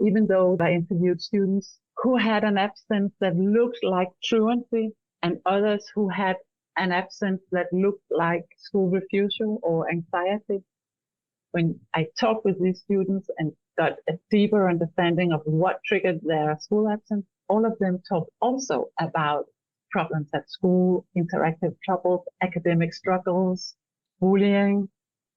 even though I interviewed students who had an absence that looked like truancy and others who had an absence that looked like school refusal or anxiety. When I talked with these students and got a deeper understanding of what triggered their school absence, all of them talked also about problems at school, interactive troubles, academic struggles, bullying.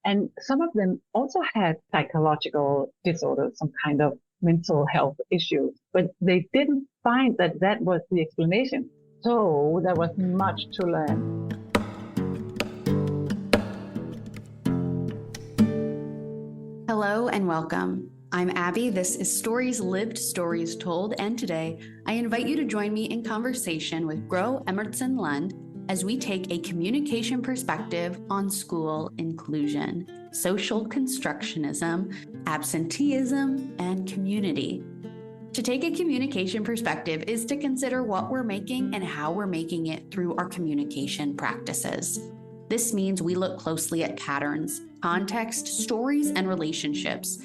And some of them also had psychological disorders, some kind of mental health issues, but they didn't find that that was the explanation. So there was much to learn. Hello and welcome. I'm Abbie. This is Stories Lived, Stories Told, and today I invite you to join me in conversation with Gro, Emmertsen, Lund as we take a communication perspective on school inclusion, social constructionism, absenteeism, and community. To take a communication perspective is to consider what we're making and how we're making it through our communication practices. This means we look closely at patterns, context, stories, and relationships,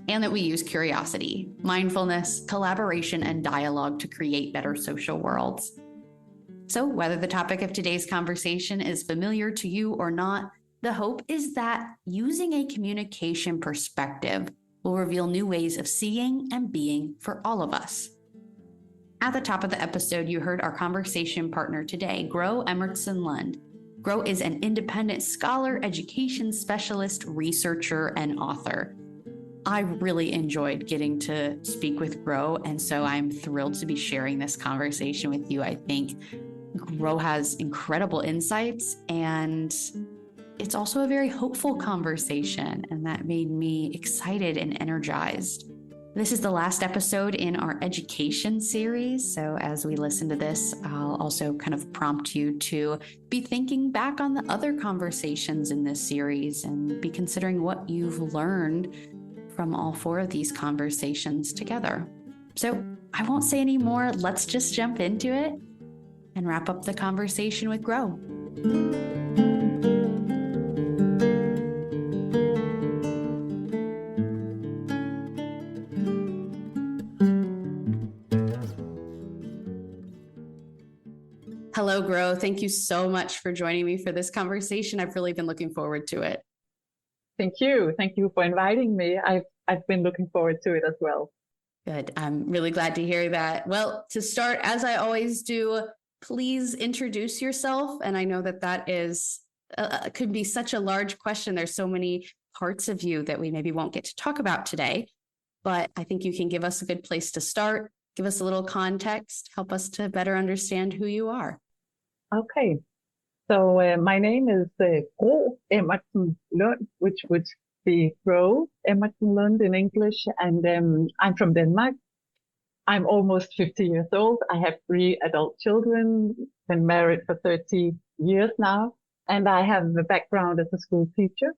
and that we use curiosity, mindfulness, collaboration, and dialogue to create better social worlds. So whether the topic of today's conversation is familiar to you or not, the hope is that using a communication perspective will reveal new ways of seeing and being for all of us. At the top of the episode, you heard our conversation partner today, Gro Emmertsen Lund. Gro is an independent scholar, education specialist, researcher, and author. I really enjoyed getting to speak with Gro, and so I'm thrilled to be sharing this conversation with you. I think Gro has incredible insights, and it's also a very hopeful conversation, and that made me excited and energized. This is the last episode in our education series, so as we listen to this, I'll also kind of prompt you to be thinking back on the other conversations in this series and be considering what you've learned from all four of these conversations together. So I won't say any more. Let's just jump into it and wrap up the conversation with Gro. Hello, Gro. Thank you so much for joining me for this conversation. I've really been looking forward to it. Thank you. Thank you for inviting me. I've been looking forward to it as well. Good. I'm really glad to hear that. Well, to start, as I always do, please introduce yourself. And I know that is could be such a large question. There's so many parts of you that we maybe won't get to talk about today, but I think you can give us a good place to start, give us a little context, help us to better understand who you are. Okay. So my name is Gro Emmertsen Lund, which would be Gro Emmertsen Lund in English, and I'm from Denmark. I'm almost 50 years old. I have 3 adult children, been married for 30 years now, and I have a background as a school teacher,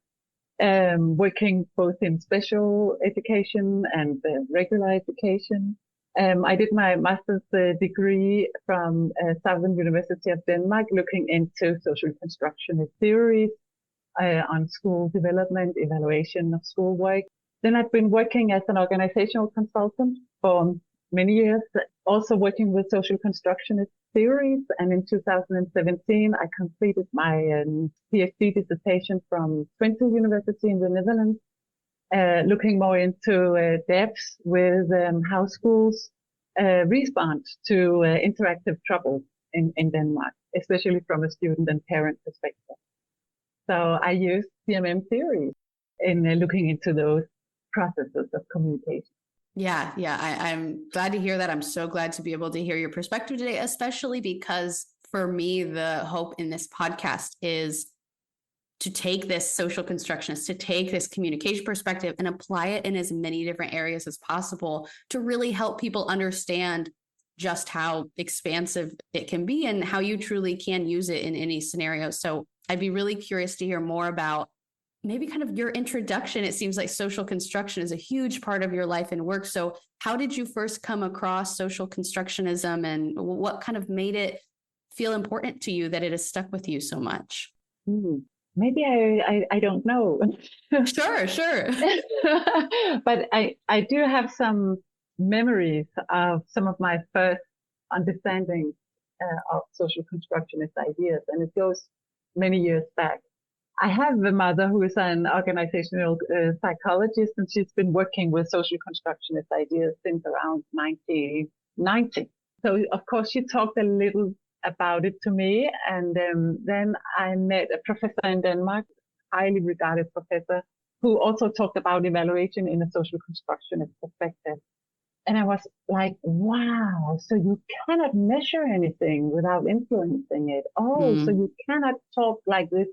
working both in special education and regular education. I did my master's degree from Southern University of Denmark, looking into social constructionist theories on school development, evaluation of schoolwork. Then I've been working as an organizational consultant for many years, also working with social constructionist theories. And in 2017, I completed my PhD dissertation from Twente University in the Netherlands, looking more into depth with how schools respond to interactive trouble in Denmark, especially from a student and parent perspective. So I use CMM theory in looking into those processes of communication. Yeah, I'm glad to hear that. I'm so glad to be able to hear your perspective today, especially because for me, the hope in this podcast is to take this social constructionist, to take this communication perspective and apply it in as many different areas as possible to really help people understand just how expansive it can be and how you truly can use it in any scenario. So I'd be really curious to hear more about maybe kind of your introduction. It seems like social construction is a huge part of your life and work. So how did you first come across social constructionism, and what kind of made it feel important to you that it has stuck with you so much? Maybe I don't know. Sure. But I do have some memories of some of my first understanding of social constructionist ideas, and it goes many years back. I have a mother who is an organizational psychologist, and she's been working with social constructionist ideas since around 1990. So, of course, she talked a little about it to me, and then I met a professor in Denmark, highly regarded professor, who also talked about evaluation in a social constructionist perspective. And I was like, wow, so you cannot measure anything without influencing it. Oh, so you cannot talk like this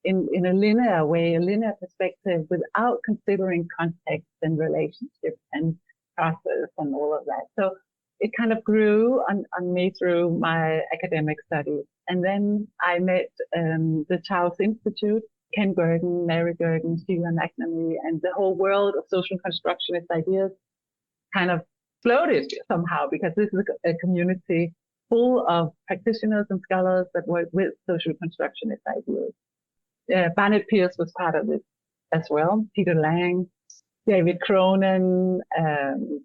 in a linear way, a linear perspective, without considering context and relationships and process and all of that. So it kind of grew on me through my academic studies. And then I met the Charles Institute, Ken Gergen, Mary Gergen, Sheila McNamee, and the whole world of social constructionist ideas kind of floated somehow, because this is a community full of practitioners and scholars that work with social constructionist ideas. Barnett Pierce was part of it as well. Peter Lang, David Cronin,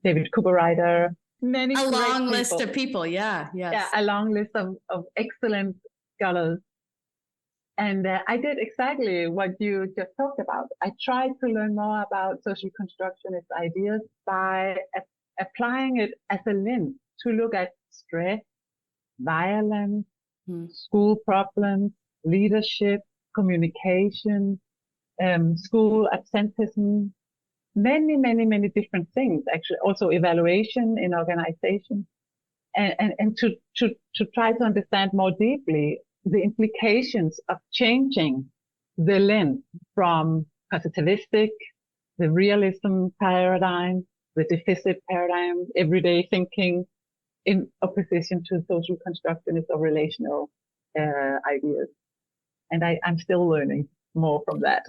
David Cooperrider, many a long people. List of people. Yeah. Yes. Yeah, a long list of excellent scholars. And I did exactly what you just talked about. I tried to learn more about social constructionist ideas by applying it as a lens to look at stress, violence, school problems, leadership, communication, school absenteeism, many different things, actually, also evaluation in organizations, and to try to understand more deeply the implications of changing the lens from positivistic, the realism paradigm, the deficit paradigm, everyday thinking, in opposition to social constructionist or relational ideas. And I'm still learning more from that.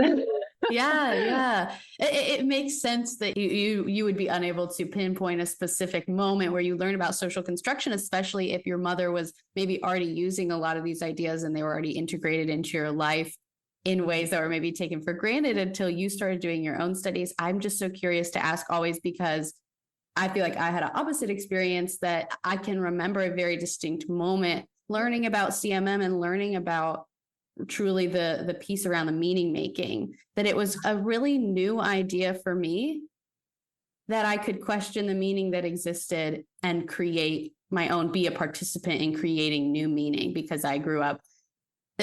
Yeah. It makes sense that you would be unable to pinpoint a specific moment where you learn about social construction, especially if your mother was maybe already using a lot of these ideas and they were already integrated into your life in ways that were maybe taken for granted until you started doing your own studies. I'm just so curious to ask always, because I feel like I had an opposite experience, that I can remember a very distinct moment learning about CMM and learning about truly the piece around the meaning making, that it was a really new idea for me, that I could question the meaning that existed and create my own, be a participant in creating new meaning, because I grew up,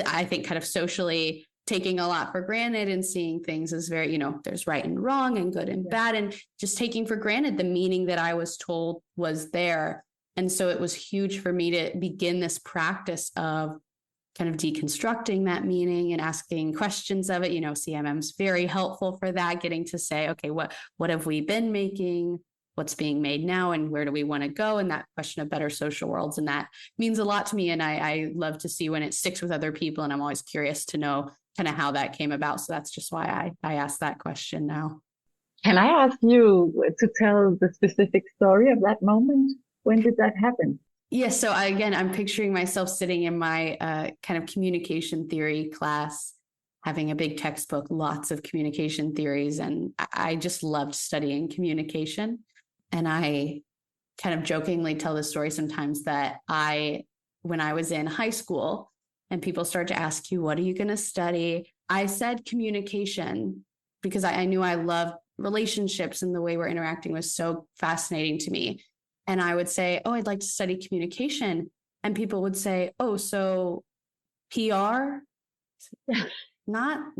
I think, kind of socially taking a lot for granted and seeing things as very, there's right and wrong and good and bad, and just taking for granted the meaning that I was told was there. And so it was huge for me to begin this practice of kind of deconstructing that meaning and asking questions of it. CMM's very helpful for that, getting to say, okay, what have we been making? What's being made now? And where do we want to go? And that question of better social worlds. And that means a lot to me. And I love to see when it sticks with other people. And I'm always curious to know kind of how that came about. So that's just why I asked that question now. Can I ask you to tell the specific story of that moment? When did that happen? Yes. So I'm picturing myself sitting in my kind of communication theory class, having a big textbook, lots of communication theories. And I just loved studying communication. And I kind of jokingly tell the story sometimes that when I was in high school and people start to ask you, what are you going to study? I said communication, because I knew I loved relationships, and the way we're interacting was so fascinating to me. And I would say, oh, I'd like to study communication. And people would say, oh, so PR? No.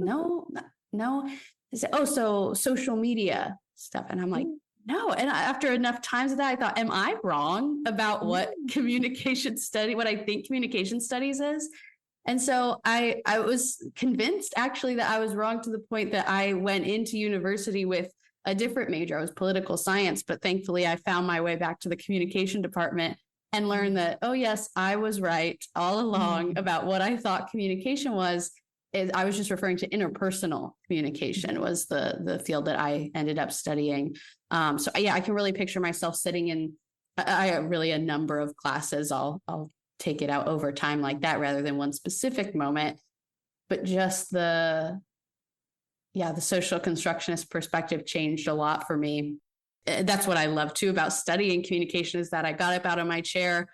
They say, oh, so social media stuff. And I'm like, no. And after enough times of that, I thought, am I wrong about what what I think communication studies is? And so I was convinced actually that I was wrong, to the point that I went into university with a different major. I was political science, but thankfully I found my way back to the communication department and learned that, oh yes, I was right all along about what I thought communication was. I was just referring to interpersonal communication was the field that I ended up studying. So yeah, I can really picture myself sitting in really a number of classes. I'll take it out over time like that, rather than one specific moment, but just the social constructionist perspective changed a lot for me. that's what I love too about studying communication, is that I got up out of my chair,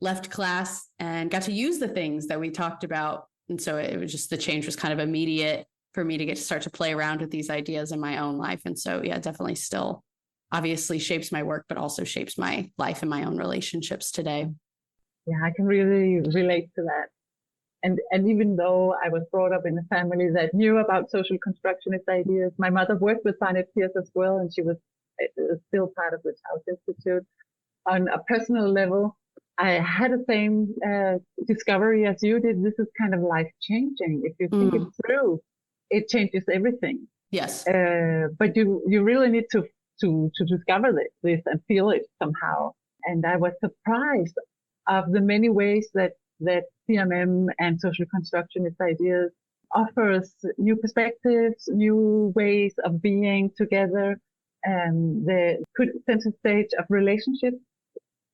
left class, and got to use the things that we talked about. And so it was just, the change was kind of immediate for me to get to start to play around with these ideas in my own life. And so, yeah, definitely still obviously shapes my work, but also shapes my life and my own relationships today. Yeah, I can really relate to that. And even though I was brought up in a family that knew about social constructionist ideas, my mother worked with Barnett Pierce as well, and she was still part of the House Institute. On a personal level, I had the same discovery as you did. This is kind of life changing. If you think it through, it changes everything. Yes. But you really need to discover this and feel it somehow. And I was surprised of the many ways that CMM and social constructionist ideas offers new perspectives, new ways of being together. The center stage of relationships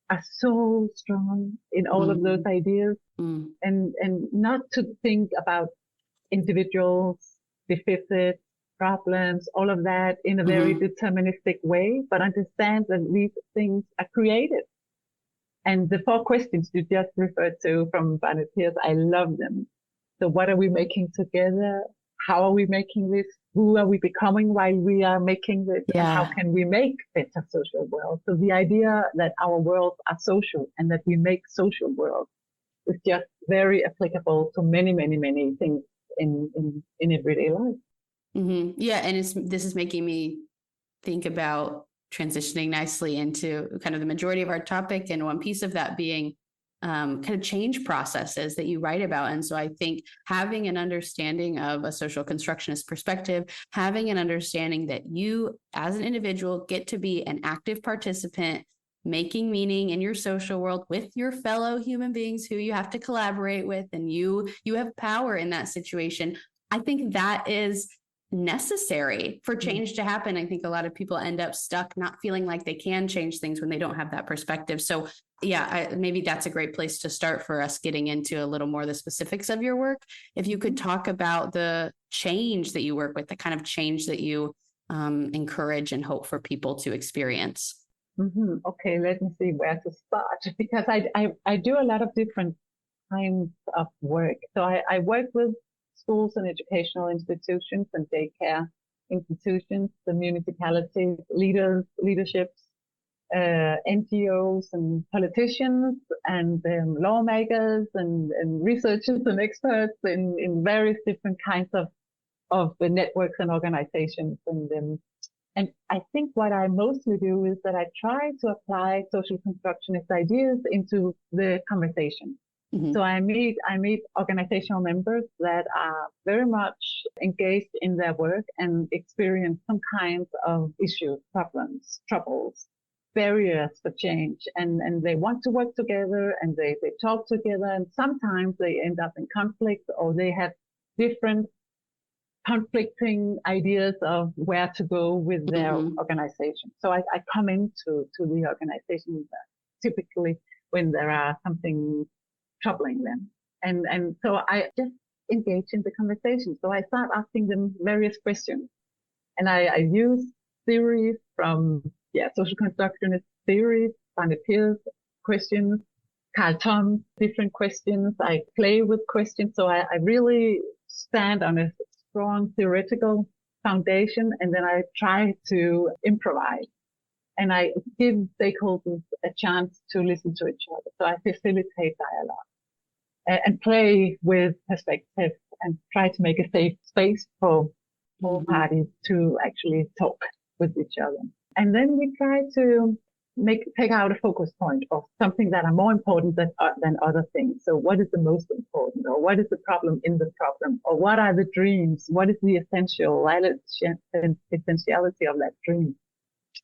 are so strong in all of those ideas, and not to think about individuals, deficits, problems, all of that in a very deterministic way, but understand that these things are created. And the 4 questions you just referred to from Barnett Pierce, I love them. So what are we making together? How are we making this? Who are we becoming while we are making this? Yeah. And how can we make better social worlds? So the idea that our worlds are social and that we make social worlds is just very applicable to many, many, many things in everyday life. Yeah. And this is making me think about transitioning nicely into kind of the majority of our topic, and one piece of that being kind of change processes that you write about. And so I think having an understanding of a social constructionist perspective, having an understanding that you as an individual get to be an active participant, making meaning in your social world with your fellow human beings who you have to collaborate with, and you have power in that situation. I think that is necessary for change to happen. I think a lot of people end up stuck, not feeling like they can change things when they don't have that perspective. So yeah, maybe that's a great place to start for us getting into a little more the specifics of your work. If you could talk about the change that you work with, the kind of change that you encourage and hope for people to experience. Okay, let me see where to start, because I do a lot of different kinds of work. So I work with schools and educational institutions and daycare institutions, the municipalities, leaderships, NGOs and politicians and lawmakers and researchers and experts in various different kinds of the networks and organizations. And I think what I mostly do is that I try to apply social constructionist ideas into the conversation. So I meet organizational members that are very much engaged in their work and experience some kinds of issues, problems, troubles, barriers for change. And they want to work together and they talk together, and sometimes they end up in conflict, or they have different conflicting ideas of where to go with their organization. So I come into the organization typically when there are something troubling them. And so I just engage in the conversation. So I start asking them various questions. And I use theories from, social constructionist theories, Barnett Pierce questions, Carl Tom's different questions. I play with questions. So I really stand on a strong theoretical foundation, and then I try to improvise. And I give stakeholders a chance to listen to each other. So I facilitate dialogue and play with perspective and try to make a safe space for all parties to actually talk with each other. And then we try to take out a focus point of something that are more important than other things. So what is the most important, or what is the problem in the problem, or what are the dreams? What is the essentiality of that dream?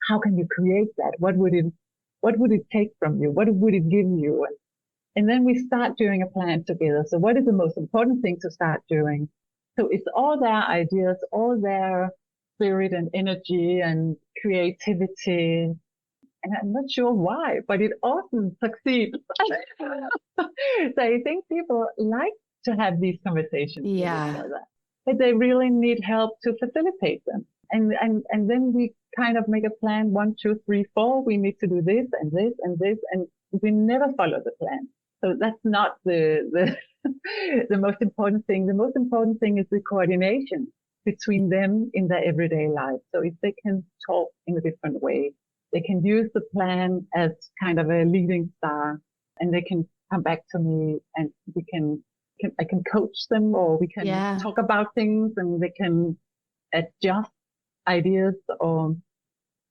How can you create that? What would it take from you? What would it give you? And then we start doing a plan together. So what is the most important thing to start doing? So it's all their ideas, all their spirit and energy and creativity. And I'm not sure why, but it often succeeds. So I think people like to have these conversations with each other, but they really need help to facilitate them. And then we kind of make a plan, 1, 2, 3, 4, we need to do this and this and this, and we never follow the plan. So that's not the the most important thing. The most important thing is the coordination between them in their everyday life. So if they can talk in a different way, they can use the plan as kind of a leading star, and they can come back to me, and I can coach them, or we can talk about things, and they can adjust ideas, or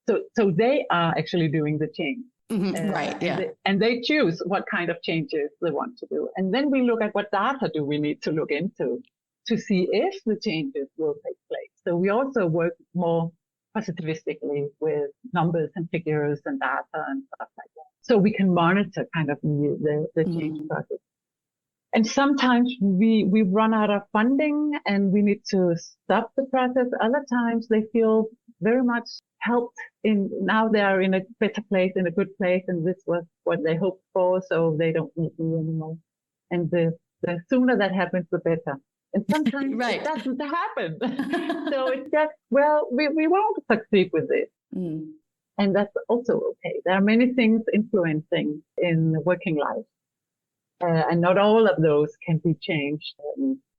so they are actually doing the change. Right. Yeah. And they choose what kind of changes they want to do. And then we look at what data do we need to look into to see if the changes will take place. So we also work more positivistically with numbers and figures and data and stuff like that. So we can monitor kind of the change process. And sometimes we run out of funding and we need to stop the process. Other times they feel very much helped now they are in a better place, in a good place, and this was what they hoped for, so they don't need me anymore. And the sooner that happens, the better. And sometimes it doesn't happen. So it's just, well, we won't succeed with this. And that's also okay. There are many things influencing in working life. And not all of those can be changed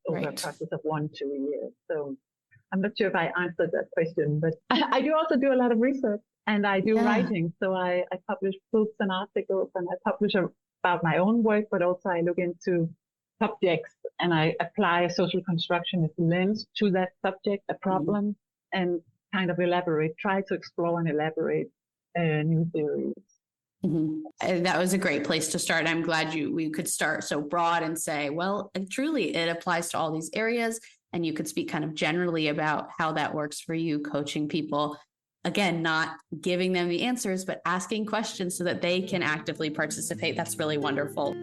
over a process of 1-2 years. So I'm not sure if I answered that question, but I do also do a lot of research, and I do writing. So I publish books and articles, and I publish about my own work, but also I look into subjects and I apply a social constructionist lens to that subject, a problem, and kind of try to explore and elaborate new theories. And that was a great place to start. I'm glad we could start so broad and say, well, and truly it applies to all these areas. And you could speak kind of generally about how that works for you, coaching people. Again, not giving them the answers, but asking questions so that they can actively participate. That's really wonderful.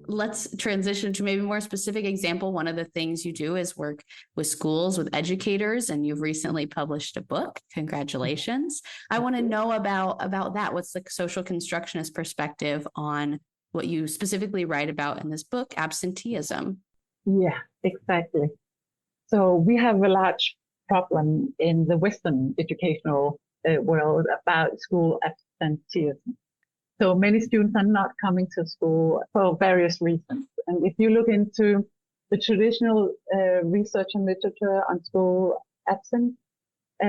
Let's transition to maybe a more specific example. One of the things you do is work with schools, with educators, and you've recently published a book. Congratulations. I want to know about that. What's the social constructionist perspective on what you specifically write about in this book, absenteeism? Yeah, exactly. So we have a large problem in the Western educational world about school absenteeism. So many students are not coming to school for various reasons. And if you look into the traditional research and literature on school absence,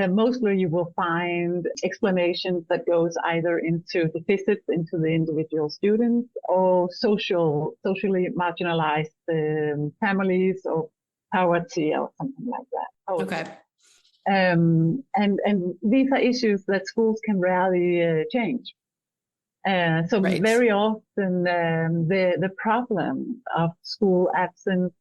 mostly you will find explanations that goes either into deficits into the individual students or socially marginalized families or poverty or something like that. Okay. And these are issues that schools can rarely change. Very often the problem of school absence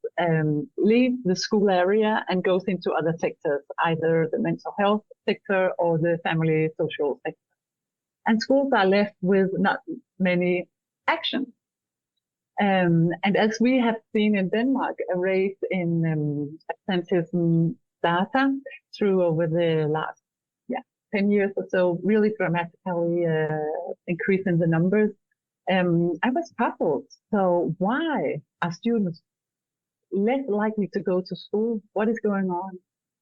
leaves the school area and goes into other sectors, either the mental health sector or the family social sector. And schools are left with not many actions. And as we have seen in Denmark, a rise in absenteeism data over the last 10 years or so, really dramatically increasing the numbers. I was puzzled. So why are students less likely to go to school? What is going on?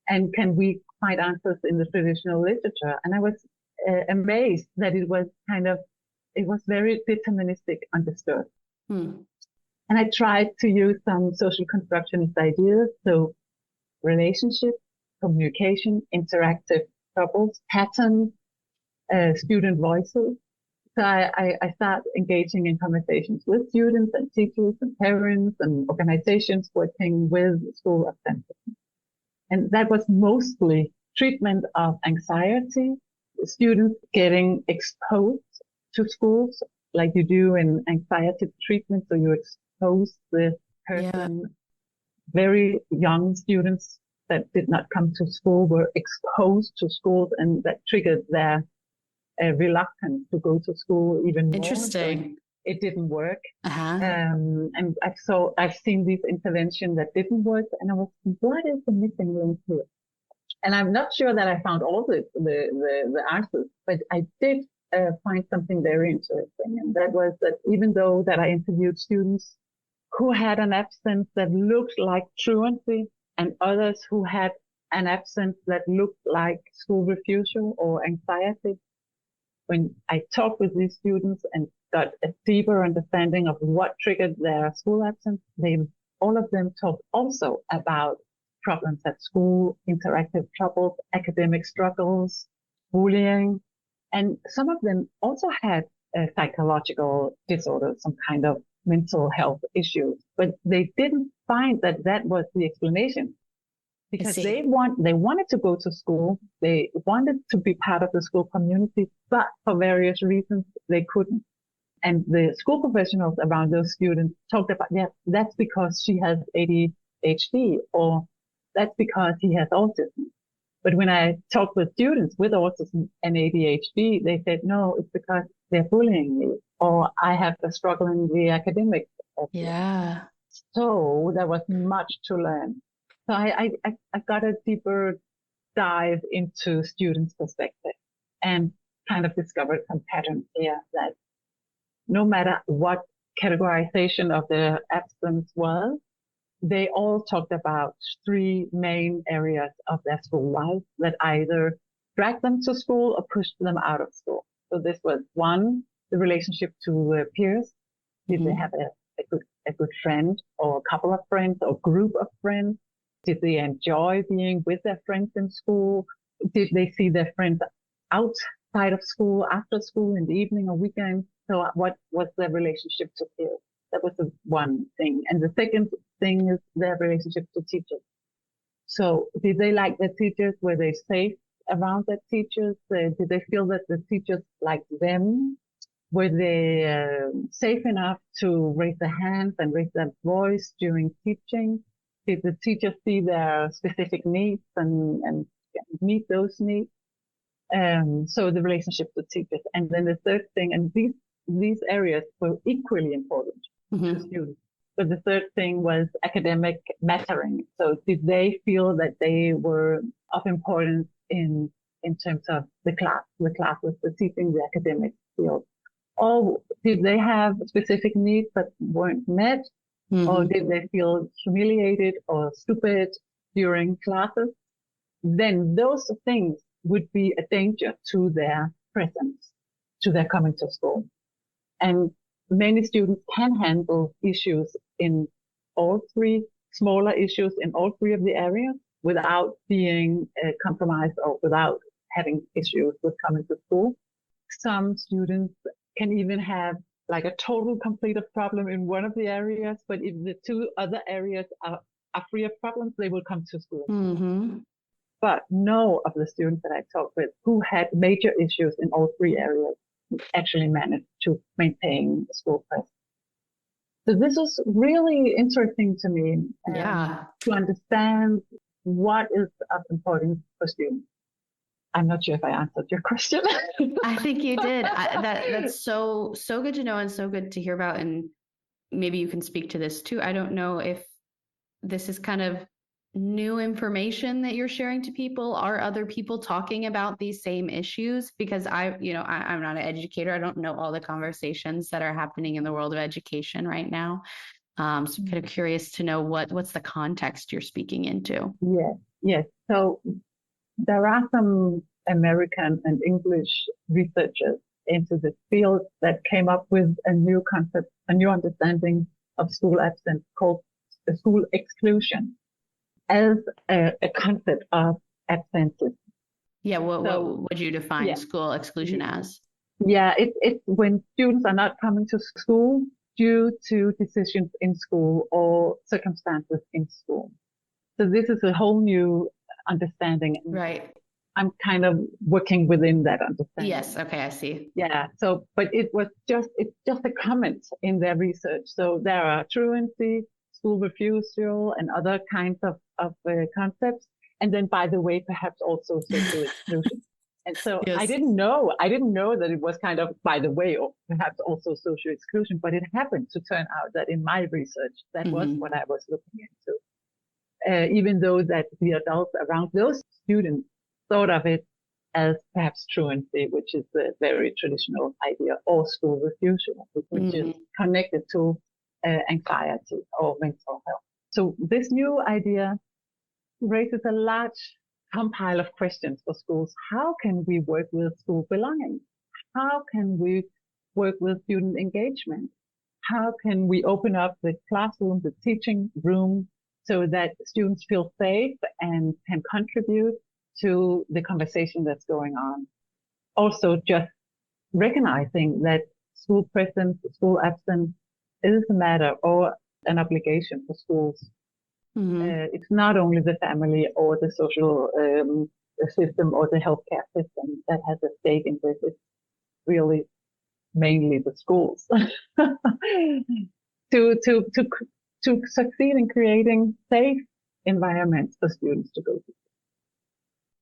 And can we find answers in the traditional literature? And I was amazed that it was very deterministic understood. And I tried to use some social constructionist ideas. So relationship, communication, interactive troubles, patterns, student voices. So I start engaging in conversations with students and teachers and parents and organizations working with school absenteeism. And that was mostly treatment of anxiety, students getting exposed to schools like you do in anxiety treatment. So you expose the person, very young students that did not come to school were exposed to schools, and that triggered their reluctance to go to school even more. Interesting. So it didn't work. And I've seen these interventions that didn't work, and I was, what is the missing link here? And I'm not sure that I found all the answers, but I did find something very interesting. And that was that even though that I interviewed students who had an absence that looked like truancy and others who had an absence that looked like school refusal or anxiety, when I talked with these students and got a deeper understanding of what triggered their school absence, all of them talked also about problems at school, interactive troubles, academic struggles, bullying. And some of them also had psychological disorders, some kind of mental health issues, but they didn't find that that was the explanation because they wanted to go to school. They wanted to be part of the school community, but for various reasons, they couldn't. And the school professionals around those students talked about, yeah, that's because she has ADHD or that's because he has autism. But when I talked with students with autism and ADHD, they said, no, it's because they're bullying me or I have a struggle in the academic. Yeah. So there was much to learn. So I got a deeper dive into students' perspective and kind of discovered some patterns here that no matter what categorization of the absence was, they all talked about three main areas of their school life that either dragged them to school or pushed them out of school. So this was one, the relationship to peers. Did they have a good friend or a couple of friends or group of friends? Did they enjoy being with their friends in school? Did they see their friends outside of school, after school, in the evening or weekend? So what was their relationship to peers? That was the one thing. And the second thing is their relationship to teachers. So did they like their teachers? Were they safe around their teachers? Did they feel that the teachers liked them? Were they safe enough to raise their hands and raise their voice during teaching? Did the teachers see their specific needs and meet those needs? So the relationship to teachers. And then the third thing, and these areas were equally important to students. But the third thing was academic mattering. So did they feel that they were of importance in terms of the classes, the teaching, the academic field? Or did they have specific needs that weren't met? Or did they feel humiliated or stupid during classes? Then those things would be a danger to their presence, to their coming to school. And many students can handle issues in all three, smaller issues in all three of the areas without being compromised or without having issues with coming to school. Some students can even have like a total complete of problem in one of the areas, but if the two other areas are free of problems, they will come to school. But no of the students that I talked with who had major issues in all three areas actually managed to maintain the school presence. So this was really interesting to me to understand what is of importance for students. I'm not sure if I answered your question. I think you did. That's so good to know and so good to hear about. And maybe you can speak to this too. I don't know if this is kind of new information that you're sharing to people. Are other people talking about these same issues? Because I'm not an educator. I don't know all the conversations that are happening in the world of education right now. So kind of curious to know what's the context you're speaking into. Yes. So there are some American and English researchers into this field that came up with a new concept, a new understanding of school absence called school exclusion as a concept of absenteeism. Yeah, what would you define school exclusion as? Yeah, it's when students are not coming to school due to decisions in school or circumstances in school. So this is a whole new understanding. Right. I'm kind of working within that understanding. Yes. Okay. I see. Yeah. So, but it's just a comment in their research. So there are truancy, school refusal, and other kinds of concepts. And then, by the way, perhaps also social exclusion. And so I didn't know that it was kind of, by the way, or perhaps also social exclusion, but it happened to turn out that in my research, that was what I was looking into. even though that the adults around those students thought of it as perhaps truancy, which is a very traditional idea, or school refusal, which is connected to anxiety or mental health. So this new idea raises a large compile of questions for schools. How can we work with school belonging? How can we work with student engagement? How can we open up the classroom, the teaching room, so that students feel safe and can contribute to the conversation that's going on? Also, just recognizing that school presence, school absence is a matter or an obligation for schools. It's not only the family or the social system or the healthcare system that has a stake in this. It's really mainly the schools to succeed in creating safe environments for students to go to.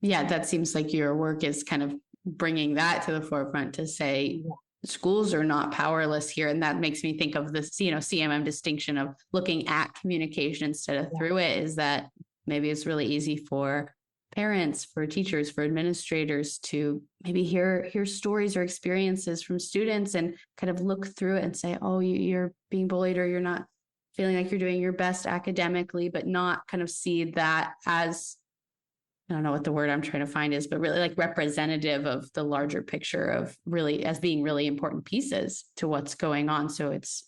Yeah, that seems like your work is kind of bringing that to the forefront to say schools are not powerless here. And that makes me think of this, CMM distinction of looking at communication instead of through it, is that maybe it's really easy for parents, for teachers, for administrators to maybe hear stories or experiences from students and kind of look through it and say, oh, you're being bullied, or you're not feeling like you're doing your best academically, but not kind of see that as, I don't know what the word I'm trying to find is, but really like representative of the larger picture of really as being really important pieces to what's going on. So it's,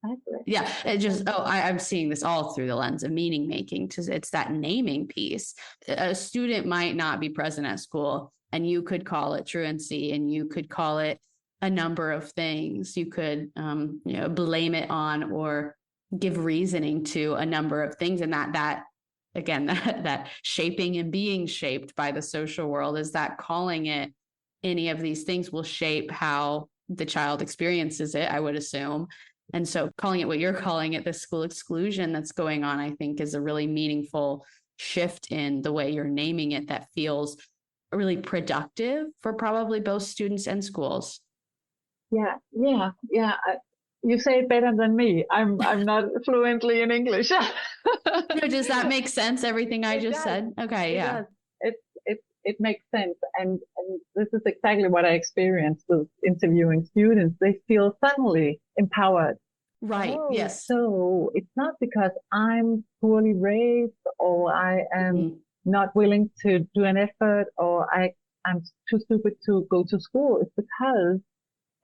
it just, I'm seeing this all through the lens of meaning making. It's that naming piece. A student might not be present at school, and you could call it truancy, and you could call it a number of things. You could, blame it on or give reasoning to a number of things. And that again, that shaping and being shaped by the social world, is that calling it any of these things will shape how the child experiences it, I would assume. And so calling it what you're calling it, the school exclusion that's going on, I think is a really meaningful shift in the way you're naming it that feels really productive for probably both students and schools. Yeah. You say it better than me. I'm not fluently in English. No, does that make sense? Everything I just said? Okay, yeah. It makes sense, and this is exactly what I experienced with interviewing students. They feel suddenly empowered. Right. Yes. So it's not because I'm poorly raised, or I am not willing to do an effort, or I'm too stupid to go to school. It's because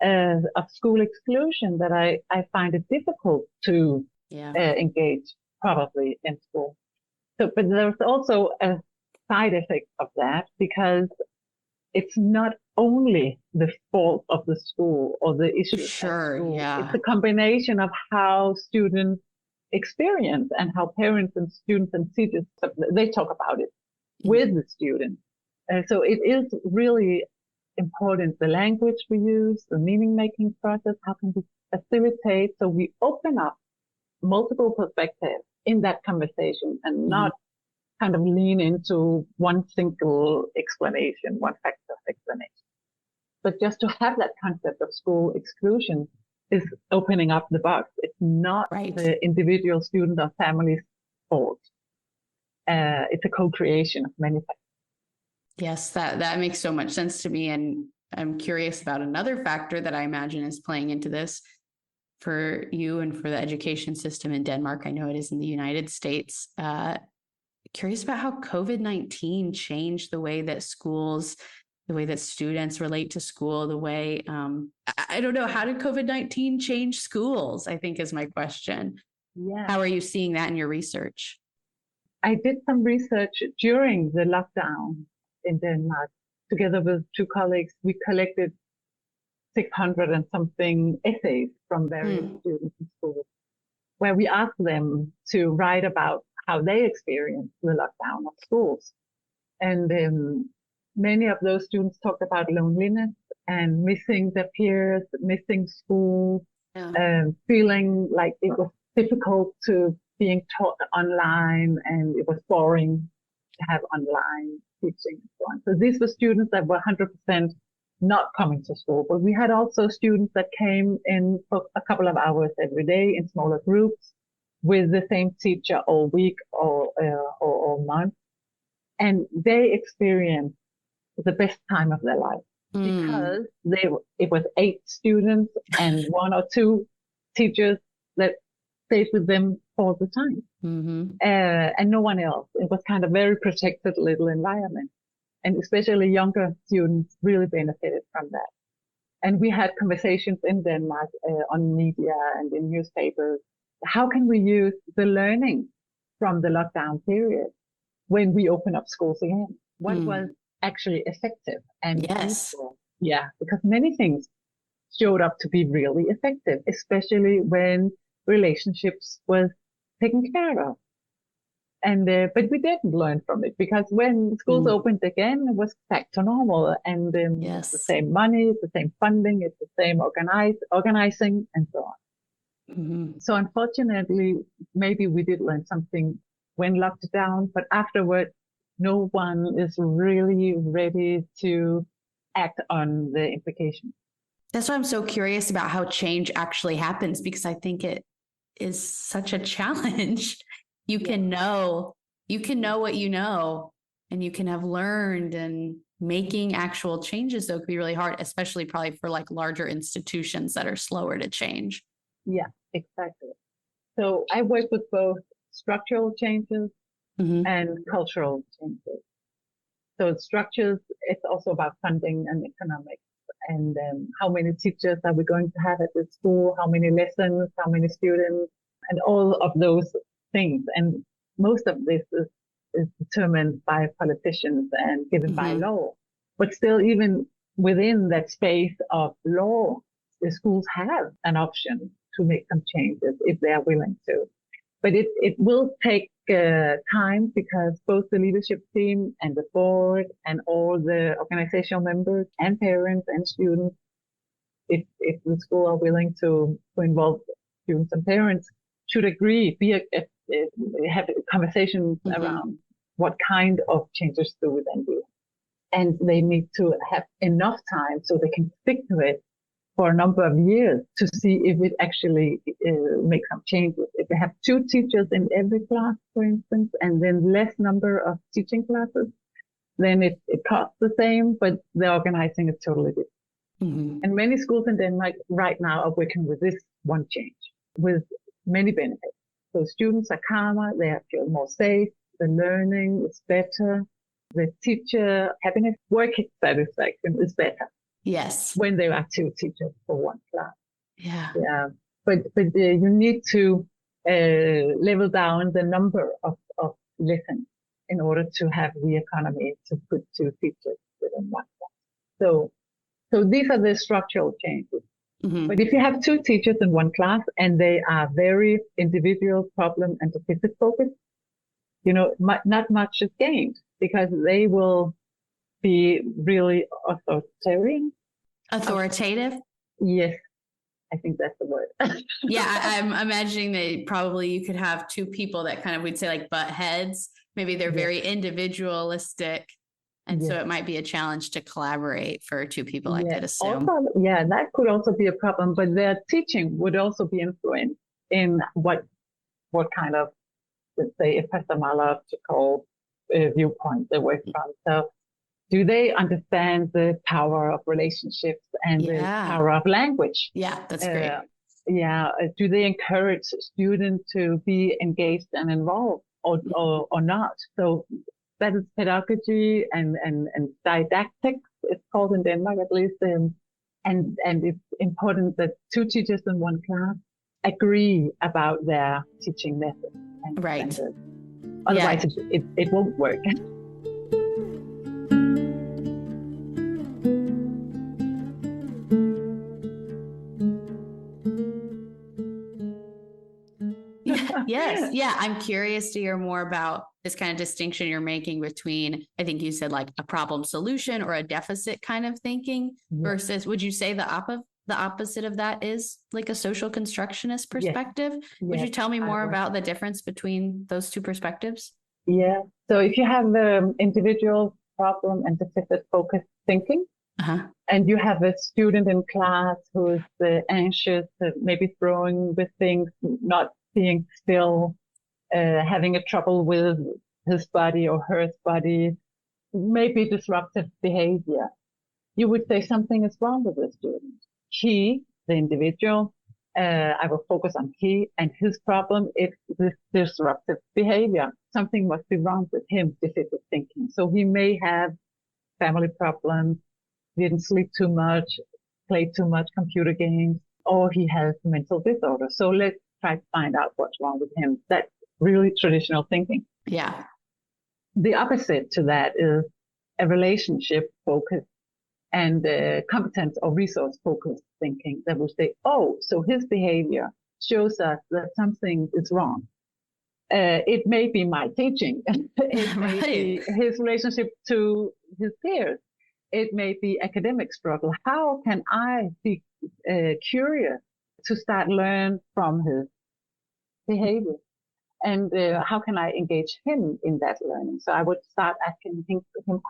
of school exclusion that I find it difficult to engage probably in school. So, but there's also a side effect of that, because it's not only the fault of the school or the issues at school. It's a combination of how students experience and how parents and students and teachers, they talk about it with the students. So it is really important, the language we use, the meaning-making process, how can we facilitate so we open up multiple perspectives in that conversation and not kind of lean into one single explanation, one factor explanation. But just to have that concept of school exclusion is opening up the box. It's not the individual student or family's fault. It's a co-creation of many factors. Yes, that makes so much sense to me. And I'm curious about another factor that I imagine is playing into this for you and for the education system in Denmark. I know it is in the United States. Curious about how COVID-19 changed the way that schools, the way that students relate to school, the way, I don't know, how did COVID-19 change schools, I think is my question. Yeah. How are you seeing that in your research? I did some research during the lockdown in Denmark. Together with two colleagues, we collected 600 and something essays from various students in schools, where we asked them to write about how they experienced the lockdown of schools. And many of those students talked about loneliness and missing their peers, missing school, feeling like it was difficult to being taught online, and it was boring to have online teaching and so on. So these were students that were 100% not coming to school, but we had also students that came in for a couple of hours every day in smaller groups, with the same teacher all week or month, and they experienced the best time of their life because it was 8 students and 1 or 2 teachers that stayed with them all the time, and no one else. It was kind of very protected little environment, and especially younger students really benefited from that. And we had conversations in Denmark on media and in newspapers. How can we use the learning from the lockdown period when we open up schools again? What was actually effective and useful? Yeah, because many things showed up to be really effective, especially when relationships was taken care of. And but we didn't learn from it, because when schools opened again, it was back to normal, and it's the same money, it's the same funding, it's the same organizing, and so on. So unfortunately, maybe we did learn something when locked down, but afterward, no one is really ready to act on the implications. That's why I'm so curious about how change actually happens, because I think it is such a challenge. You can know what you know, and you can have learned, and making actual changes though could be really hard, especially probably for like larger institutions that are slower to change. Yeah, exactly. So I work with both structural changes and cultural changes. So structures, it's also about funding and economics, and how many teachers are we going to have at the school, how many lessons, how many students, and all of those things. And most of this is determined by politicians and given by law. But still, even within that space of law, the schools have an option to make some changes if they are willing to. But it will take time, because both the leadership team and the board and all the organizational members and parents and students, if the school are willing to involve students and parents, should agree, have conversations around what kind of changes do we then do. And they need to have enough time so they can stick to it for a number of years to see if it actually makes some changes. If they have 2 teachers in every class, for instance, and then less number of teaching classes, then it costs the same, but the organizing is totally different. And many schools in Denmark right now are working with this one change with many benefits. So students are calmer, they feel more safe, the learning is better, the teacher happiness, work satisfaction is better. Yes. When there are 2 teachers for one class. Yeah. But you need to level down the number of lessons in order to have the economy to put 2 teachers within one class. So these are the structural changes. But if you have 2 teachers in one class and they are very individual, problem and deficit focused, not much is gained, because they will be really authoritarian. Authoritative? Yes, I think that's the word. Yeah, I'm imagining that probably you could have 2 people that kind of, we'd say like butt heads. Maybe they're very individualistic. And so it might be a challenge to collaborate for 2 people, I could assume. Also, that could also be a problem, but their teaching would also be influenced in what kind of, let's say, epistemological viewpoint they work from. So do they understand the power of relationships and the power of language? Yeah, that's great. Do they encourage students to be engaged and involved or not? So that is pedagogy and didactics, it's called in Denmark at least. And it's important that 2 teachers in one class agree about their teaching method. Right. Otherwise, it won't work. Yes. Yeah. I'm curious to hear more about this kind of distinction you're making between, I think you said like a problem solution or a deficit kind of thinking versus, would you say the opposite of that is like a social constructionist perspective? Yes. Would you tell me more about the difference between those 2 perspectives? Yeah. So if you have individual problem and deficit focused thinking, and you have a student in class who is anxious, maybe throwing with things, not being still, having a trouble with his body or her body, maybe disruptive behavior, you would say something is wrong with the student. He, the individual, I will focus on he and his problem is this disruptive behavior. Something must be wrong with him, deficit thinking. So he may have family problems, didn't sleep too much, played too much computer games, or he has mental disorder. So let's try to find out what's wrong with him. That's really traditional thinking. Yeah. The opposite to that is a relationship focused and competence or resource focused thinking that will say, oh, so his behavior shows us that something is wrong. It may be my teaching. It may be his relationship to his peers. It may be academic struggle. How can I be curious to start learn from his behavior? And how can I engage him in that learning? So I would start asking him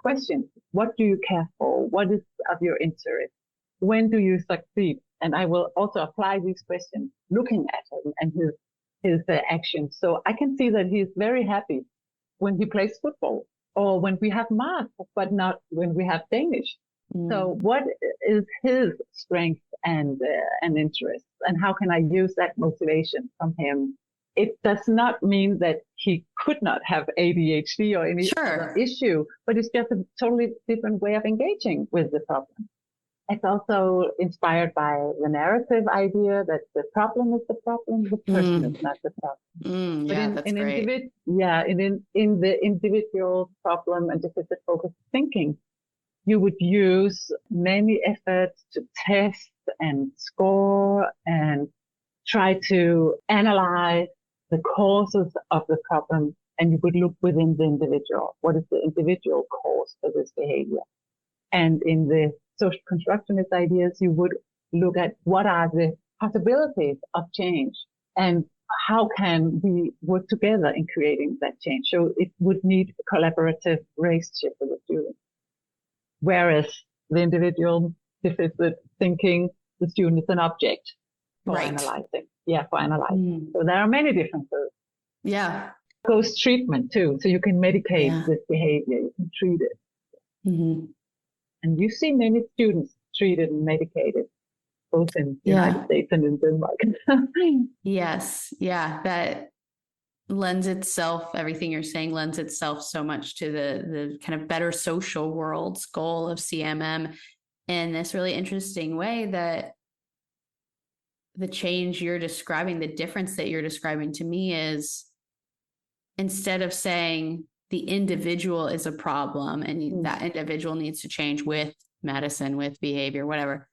questions. What do you care for? What is of your interest? When do you succeed? And I will also apply these questions looking at him and his actions. So I can see that he's very happy when he plays football or when we have math, but not when we have Danish. So what is his strength and interest? And how can I use that motivation from him? It does not mean that he could not have ADHD or any other issue, but it's just a totally different way of engaging with the problem. It's also inspired by the narrative idea that the problem is the problem, the person is not the problem. That's great. In the individual problem and deficit focused thinking, you would use many efforts to test and score and try to analyze the causes of the problem, and you would look within the individual. What is the individual cause for this behavior? And in the social constructionist ideas, you would look at what are the possibilities of change and how can we work together in creating that change. So it would need a collaborative relationship with the student. Whereas the individual deficit thinking, the student is an object for analyzing. For analyzing. So there are many differences. Yeah. Goes treatment too. So you can medicate this behavior. You can treat it. And you see many students treated and medicated, both in the United States and in Denmark. Yes. Yeah. That lends itself, everything you're saying lends itself so much to the kind of better social world's goal of CMM in this really interesting way that the change you're describing, the difference that you're describing to me is instead of saying the individual is a problem and that individual needs to change with medicine, with behavior, whatever,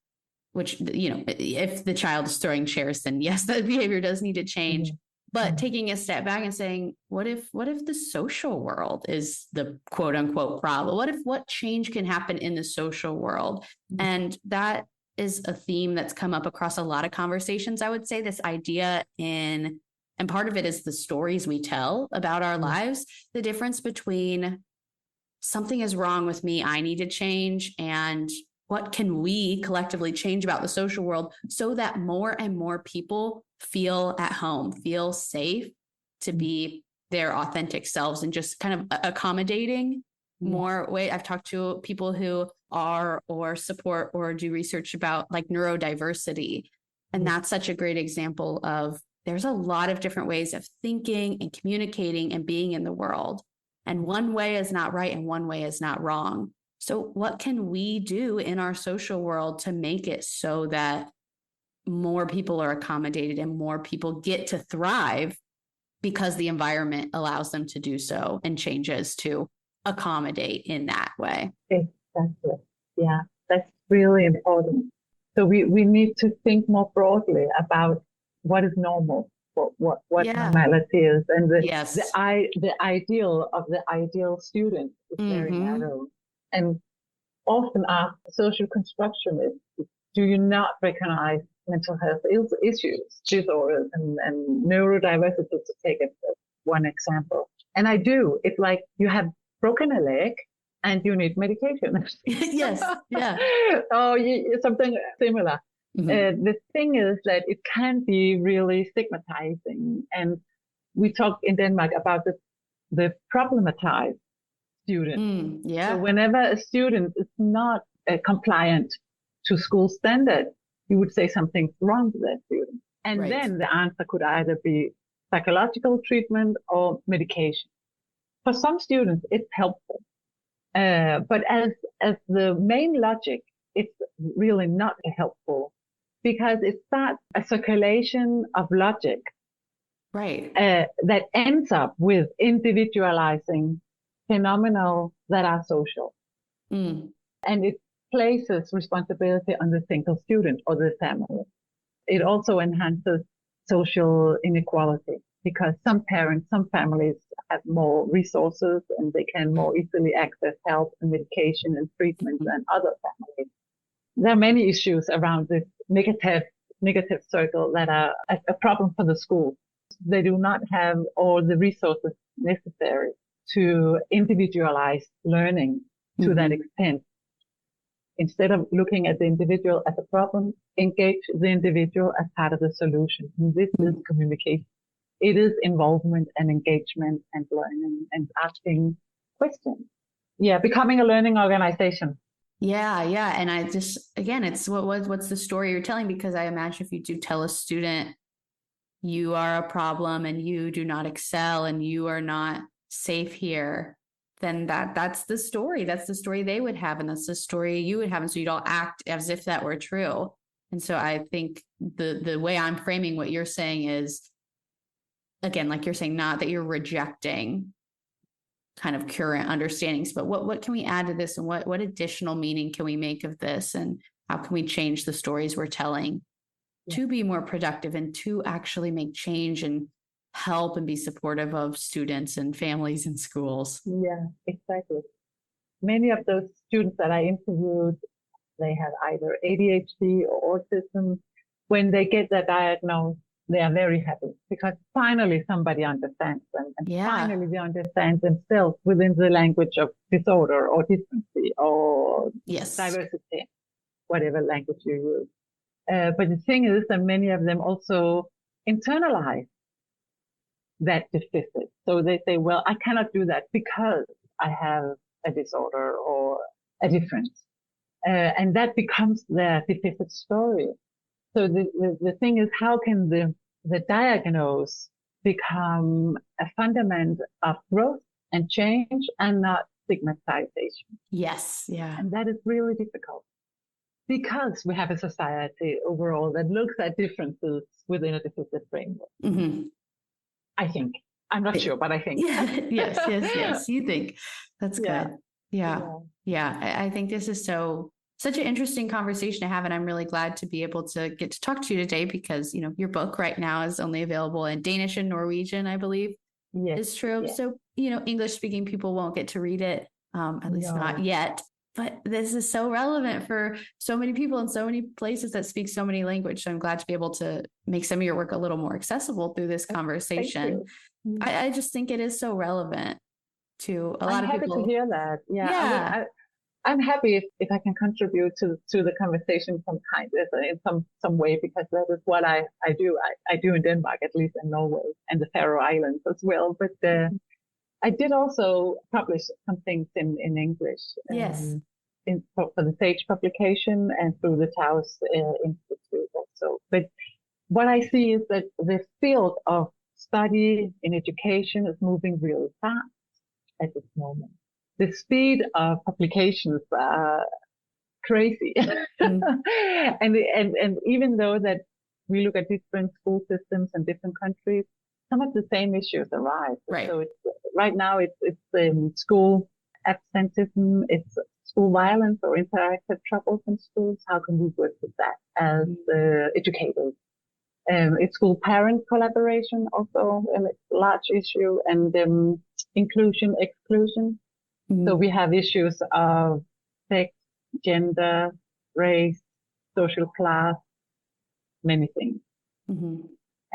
which, if the child is throwing chairs, then yes, that behavior does need to change. But taking a step back and saying, what if the social world is the quote unquote problem? What change can happen in the social world? And that is a theme that's come up across a lot of conversations. I would say this idea and part of it is the stories we tell about our lives, the difference between something is wrong with me, I need to change, and what can we collectively change about the social world so that more and more people feel at home, feel safe to be their authentic selves and just kind of accommodating more way. I've talked to people who are or support or do research about like neurodiversity. And that's such a great example of there's a lot of different ways of thinking and communicating and being in the world. And one way is not right and one way is not wrong. So what can we do in our social world to make it so that more people are accommodated and more people get to thrive because the environment allows them to do so and changes to accommodate in that way? Exactly. Yeah, that's really important. So we need to think more broadly about what is normal, what normality is, and the ideal of the ideal student is very narrow. And often ask social constructionists, do you not recognize mental health issues, disorders, and neurodiversity, to take one example? And I do. It's like you have broken a leg and you need medication. Yes. Yeah. Something similar. The thing is that it can be really stigmatizing. And we talk in Denmark about the problematized student. So whenever a student is not compliant to school standard, you would say something's wrong with that student. And then the answer could either be psychological treatment or medication. For some students, it's helpful. But as the main logic, it's really not helpful because it starts a circulation of logic that ends up with individualizing phenomena that are social. And it places responsibility on the single student or the family. It also enhances social inequality because some parents, some families have more resources and they can more easily access help and medication and treatment than other families. There are many issues around this negative circle that are a problem for the school. They do not have all the resources necessary to individualize learning to that extent. Instead of looking at the individual as a problem, engage the individual as part of the solution. And this is communication. It is involvement and engagement and learning and asking questions. Yeah, becoming a learning organization. Yeah. And I just, again, it's what's the story you're telling? Because I imagine if you do tell a student you are a problem and you do not excel and you are not safe here, then that's the story. That's the story they would have, and that's the story you would have. And so you'd all act as if that were true. And so I think the way I'm framing what you're saying is, again, like you're saying, not that you're rejecting kind of current understandings, but what can we add to this, and what additional meaning can we make of this, and how can we change the stories we're telling to be more productive and to actually make change and help and be supportive of students and families and schools. Yeah, exactly. Many of those students that I interviewed, they have either ADHD or autism. When they get that diagnosis, they are very happy because finally somebody understands them, and finally they understand themselves within the language of disorder or differency or diversity, whatever language you use. But the thing is that many of them also internalize that deficit. So they say, well, I cannot do that because I have a disorder or a difference. And that becomes their deficit story. So the thing is, how can the diagnose become a fundament of growth and change and not stigmatization? Yes. Yeah. And that is really difficult because we have a society overall that looks at differences within a deficit framework. I think. I'm not sure, but I think. Yes. You think. That's good. Yeah. I think this is such an interesting conversation to have. And I'm really glad to be able to get to talk to you today because, your book right now is only available in Danish and Norwegian, I believe, is true. Yes. So, English speaking people won't get to read it, at least not yet. But this is so relevant for so many people in so many places that speak so many languages. So I'm glad to be able to make some of your work a little more accessible through this conversation. I just think it is so relevant to a lot of people. I'm happy to hear that. Yeah. I'm happy if I can contribute to the conversation in some way, because that is what I do. I do in Denmark, at least in Norway and the Faroe Islands as well. But I did also publish some things in English. For the Sage publication and through the Taos Institute also. But what I see is that the field of study in education is moving really fast at this moment. The speed of publications are crazy. And even though that we look at different school systems and different countries, some of the same issues arise. Right. So right now it's school absenteeism, it's school violence or interactive troubles in schools. How can we work with that as educators? It's school parent collaboration also a large issue, and inclusion, exclusion. So we have issues of sex, gender, race, social class, many things.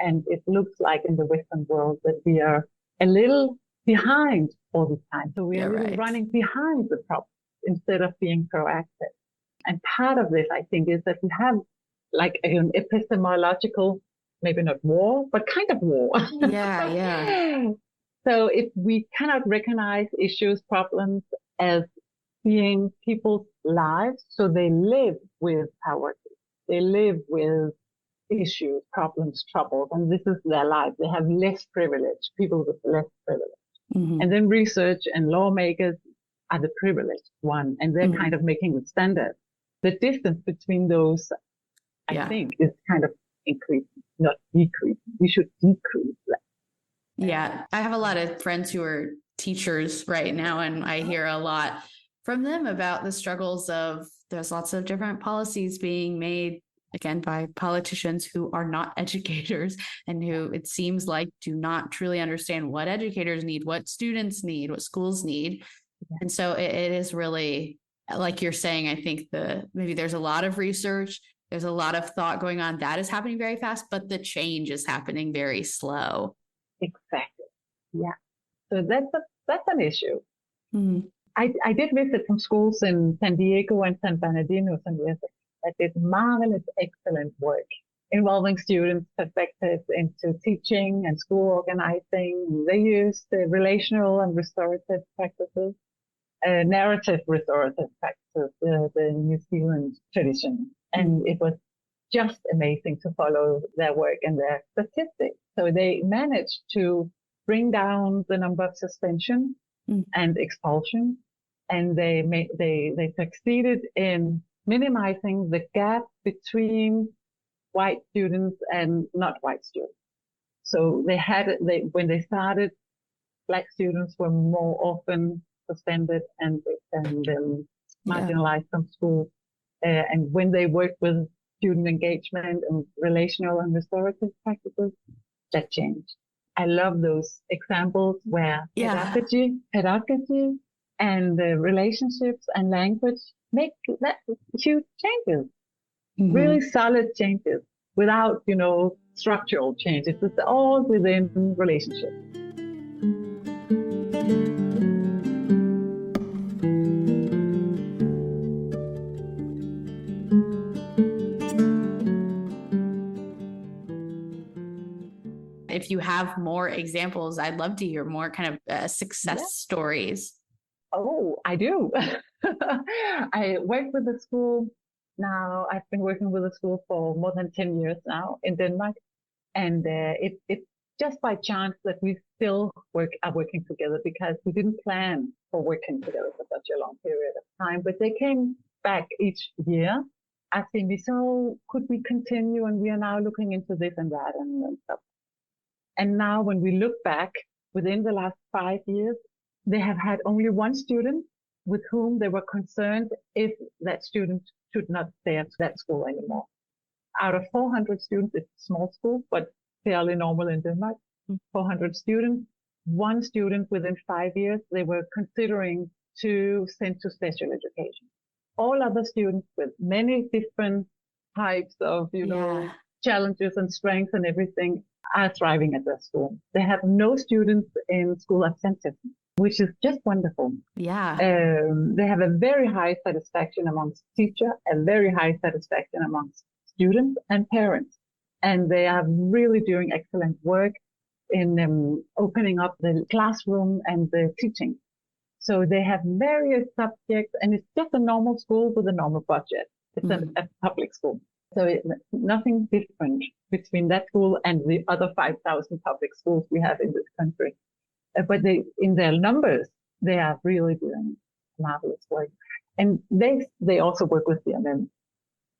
And it looks like in the Western world that we are a little behind all the time. So we are really running behind the problem instead of being proactive. And part of this, I think, is that we have like an epistemological, maybe not war, but kind of war. Yeah, yeah. So if we cannot recognize issues, problems as being people's lives, so they live with poverty, they live with issues, problems, troubles, and this is their life. They have less privilege, people with less privilege. Mm-hmm. And then research and lawmakers are the privileged one, and they're kind of making the standard. The distance between those, I think, is kind of increasing, not decreasing. We should decrease that. Yeah. I have a lot of friends who are teachers right now, and I hear a lot from them about the struggles of there's lots of different policies being made, again, by politicians who are not educators and who it seems like do not truly understand what educators need, what students need, what schools need. Yeah. And so it is really, like you're saying, I think maybe there's a lot of research, there's a lot of thought going on that is happening very fast, but the change is happening very slow. Exactly. Yeah. So that's an issue. Mm-hmm. I did visit some schools in San Diego and San Bernardino some years ago that did marvelous, excellent work involving students' perspectives into teaching and school organizing. They used relational and restorative practices, narrative restorative practices, the New Zealand tradition. And it was just amazing to follow their work and their statistics. So they managed to bring down the number of suspension and expulsion, and they succeeded in minimizing the gap between white students and not white students. So when they started, Black students were more often suspended and marginalized from school. And when they worked with student engagement and relational and restorative practices, that changed. I love those examples where pedagogy and relationships and language make that huge changes, really solid changes without, structural changes. It's all within relationships. If you have more examples, I'd love to hear more kind of success stories. Oh, I do. I work with the school now. I've been working with the school for more than 10 years now in Denmark. And it's just by chance that we still are working together, because we didn't plan for working together for such a long period of time. But they came back each year asking me, so could we continue? And we are now looking into this and that and stuff. And now when we look back within the last 5 years, they have had only one student with whom they were concerned if that student should not stay at that school anymore. Out of 400 students, it's a small school, but fairly normal in Denmark, 400 students, one student within 5 years, they were considering to send to special education. All other students with many different types of, challenges and strengths and everything are thriving at their school. They have no students in school absenteeism, which is just wonderful. Yeah. They have a very high satisfaction amongst teachers, a very high satisfaction amongst students and parents. And they are really doing excellent work in opening up the classroom and the teaching. So they have various subjects, and it's just a normal school with a normal budget. It's a public school. So it's nothing different between that school and the other 5,000 public schools we have in this country. But in their numbers, they are really doing marvelous work. And they also work with the amendment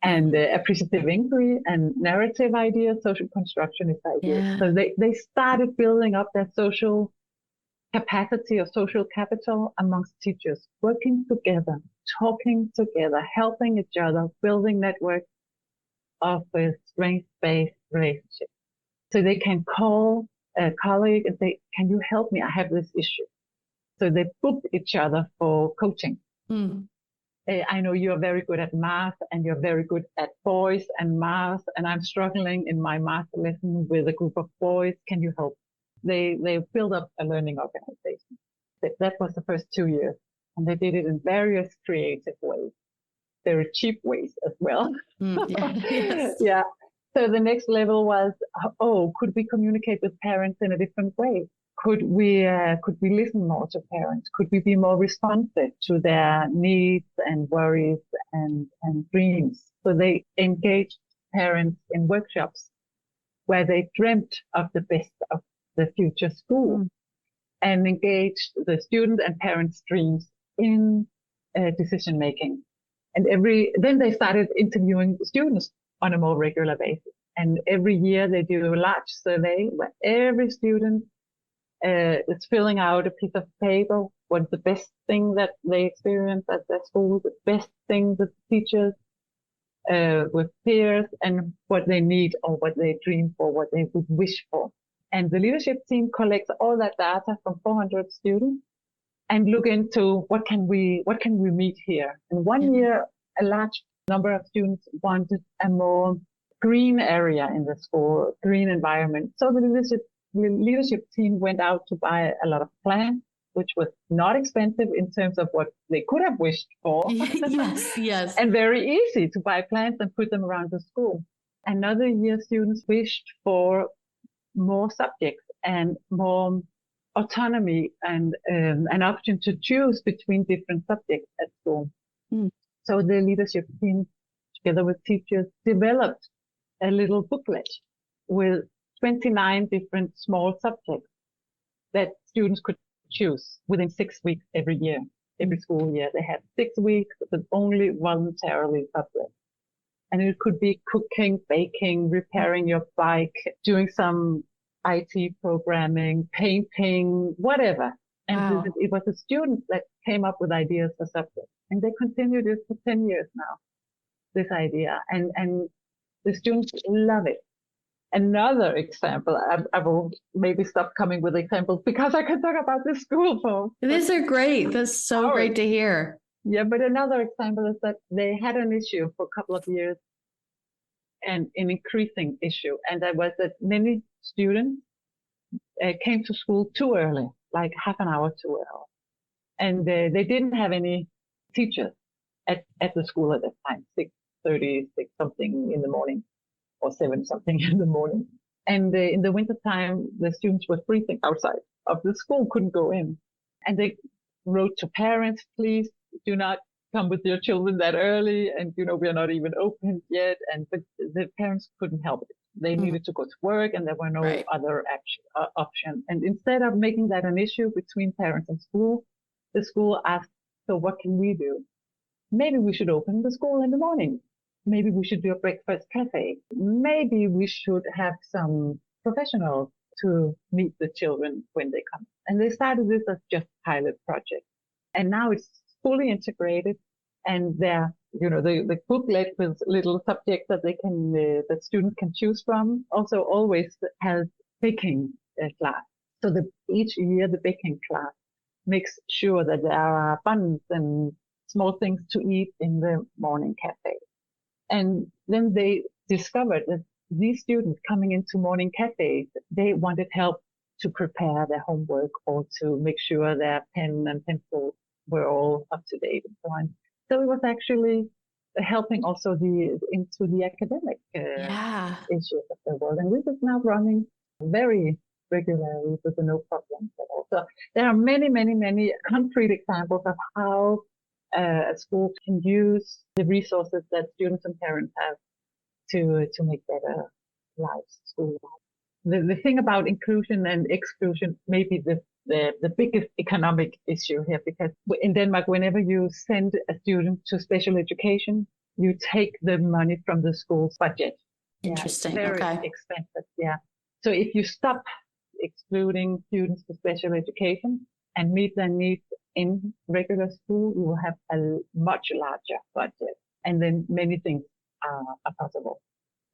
and appreciative inquiry and narrative ideas, social constructionist ideas. Yeah. So they started building up their social capacity or social capital amongst teachers, working together, talking together, helping each other, building networks of strength-based relationships. So they can call a colleague and say, can you help me? I have this issue. So they book each other for coaching. I know you're very good at math and you're very good at boys and math, and I'm struggling in my math lesson with a group of boys. Can you help? They built up a learning organization. That was the first 2 years, and they did it in various creative ways. very cheap ways as well. Yes. Yeah. So the next level was, could we communicate with parents in a different way? Could we listen more to parents? Could we be more responsive to their needs and worries and dreams? So they engaged parents in workshops where they dreamt of the best of the future school and engaged the student and parents' dreams in decision making. And then they started interviewing students on a more regular basis. And every year they do a large survey where every student is filling out a piece of paper. What's the best thing that they experience at their school, the best thing with teachers, with peers, and what they need or what they dream for, what they would wish for. And the leadership team collects all that data from 400 students and look into what can we meet here. And one year, a large number of students wanted a more green area in the school, green environment. So the leadership team went out to buy a lot of plants, which was not expensive in terms of what they could have wished for. Yes. And very easy to buy plants and put them around the school. Another year, students wished for more subjects and more autonomy and an option to choose between different subjects at school. So the leadership team, together with teachers, developed a little booklet with 29 different small subjects that students could choose within 6 weeks every year. Every school year, they had 6 weeks with only voluntarily subjects. And it could be cooking, baking, repairing your bike, doing some IT programming, painting, whatever. And it was the students that came up with ideas for subjects. And they continued this for 10 years now, this idea. And the students love it. Another example, I will maybe stop coming with examples because I could talk about this school for. These are great. That's so great to hear. Yeah, but another example is that they had an issue for a couple of years, and an increasing issue. And that was that many students came to school too early, like half an hour too early. And they didn't have any teachers at the school at that time, 6:30, 6 something in the morning, or 7 something in the morning. And in the wintertime, the students were freezing outside of the school, couldn't go in. And they wrote to parents, please do not come with your children that early. And, we are not even open yet. But the parents couldn't help it. They needed to go to work and there were no other option. And instead of making that an issue between parents and school, the school asked, so what can we do? Maybe we should open the school in the morning. Maybe we should do a breakfast cafe. Maybe we should have some professionals to meet the children when they come. And they started this as just a pilot project. And now it's fully integrated. And the booklet with little subjects that that students can choose from also always has baking class. So each year the baking class makes sure that there are buns and small things to eat in the morning cafe. And then they discovered that these students coming into morning cafes, they wanted help to prepare their homework or to make sure their pen and pencil were all up to date and so on. So it was actually helping also into the academic issues of the world. And this is now running very regularly with no problems at all. So there are many, many, many concrete examples of how a school can use the resources that students and parents have to make better lives, school lives. The thing about inclusion and exclusion may be the biggest economic issue here, because in Denmark, whenever you send a student to special education, you take the money from the school's budget. Interesting. Yeah, very expensive. Yeah. So if you stop excluding students to special education and meet their needs in regular school, you will have a much larger budget, and then many things are possible.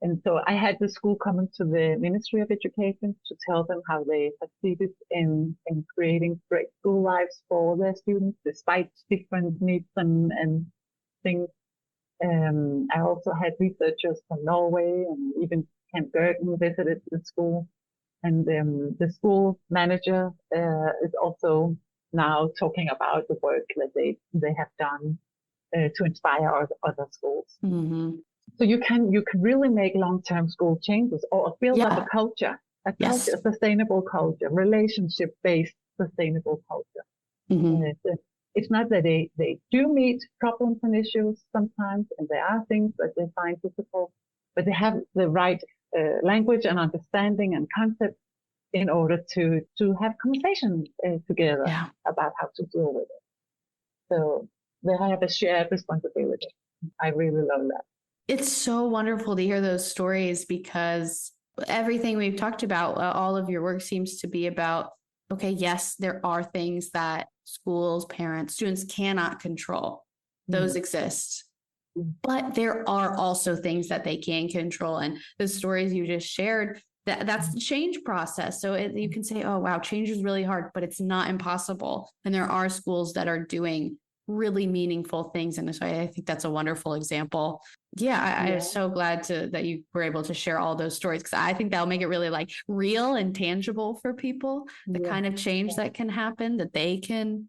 And so I had the school coming to the Ministry of Education to tell them how they succeeded in creating great school lives for their students, despite different needs and things. I also had researchers from Norway, and even Camp Gergen visited the school. And the school manager is also now talking about the work that they have done to inspire other schools. Mm-hmm. So you can really make long-term school changes or build up a culture, Yes. a sustainable culture, relationship-based sustainable culture. Mm-hmm. It's not that they do meet problems and issues sometimes, and there are things that they find difficult, but they have the right language and understanding and concept in order to have conversations together about how to deal with it. So they have a shared responsibility. I really love that. It's so wonderful to hear those stories, because everything we've talked about, all of your work seems to be about, okay, yes, there are things that schools, parents, students cannot control. Those exist. But there are also things that they can control. And the stories you just shared, that's the change process. So you can say, oh, wow, change is really hard, but it's not impossible. And there are schools that are doing really meaningful things. And so I think that's a wonderful example. I am so glad that you were able to share all those stories, because I think that'll make it really like real and tangible for people, the kind of change that can happen, that they can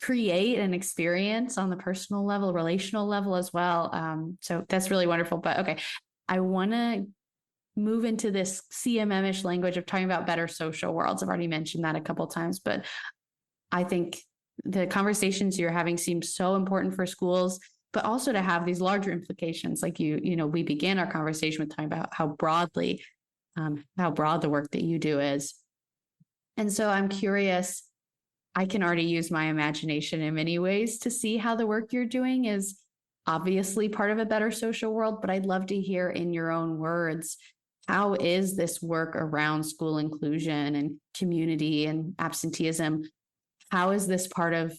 create and experience on the personal level, relational level as well. So that's really wonderful. But okay, I want to move into this CMM-ish language of talking about better social worlds. I've already mentioned that a couple of times, but I think the conversations you're having seem so important for schools, but also to have these larger implications. Like we began our conversation with talking about how broad the work that you do is. And so I'm curious, I can already use my imagination in many ways to see how the work you're doing is obviously part of a better social world, but I'd love to hear in your own words, how is this work around school inclusion and community and absenteeism? How is this part of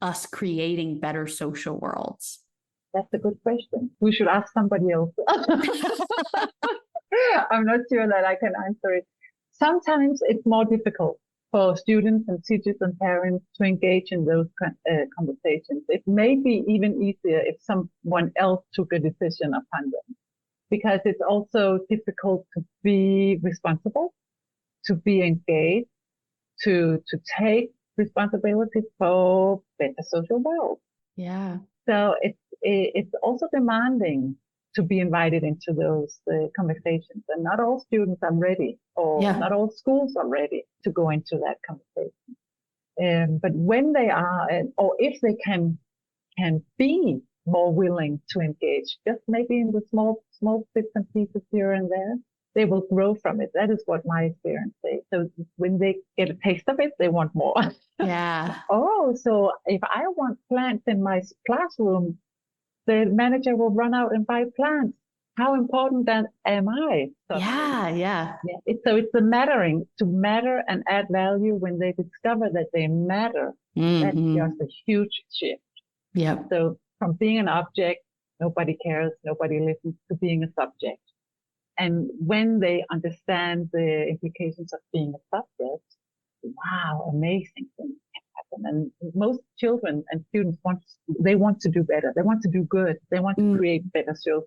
us creating better social worlds? That's a good question. We should ask somebody else. I'm not sure that I can answer it. Sometimes it's more difficult for students and teachers and parents to engage in those conversations. It may be even easier if someone else took a decision upon them, because it's also difficult to be responsible, to be engaged, to take responsibility for better social world. Yeah. So it's also demanding to be invited into those conversations, and not all students are ready, or not all schools are ready to go into that conversation. But when they are, or if they can be more willing to engage, just maybe in the small bits and pieces here and there, they will grow from it. That is what my experience says. So when they get a taste of it, they want more. Yeah. So if I want plants in my classroom, the manager will run out and buy plants. How important then am I? Yeah. So it's the to matter and add value. When they discover that they matter, that's just a huge shift. Yep. So from being an object, nobody cares, nobody listens, to being a subject. And when they understand the implications of being a subject, wow, amazing things can happen. And most children and students want to do better. They want to do good. They want to create better social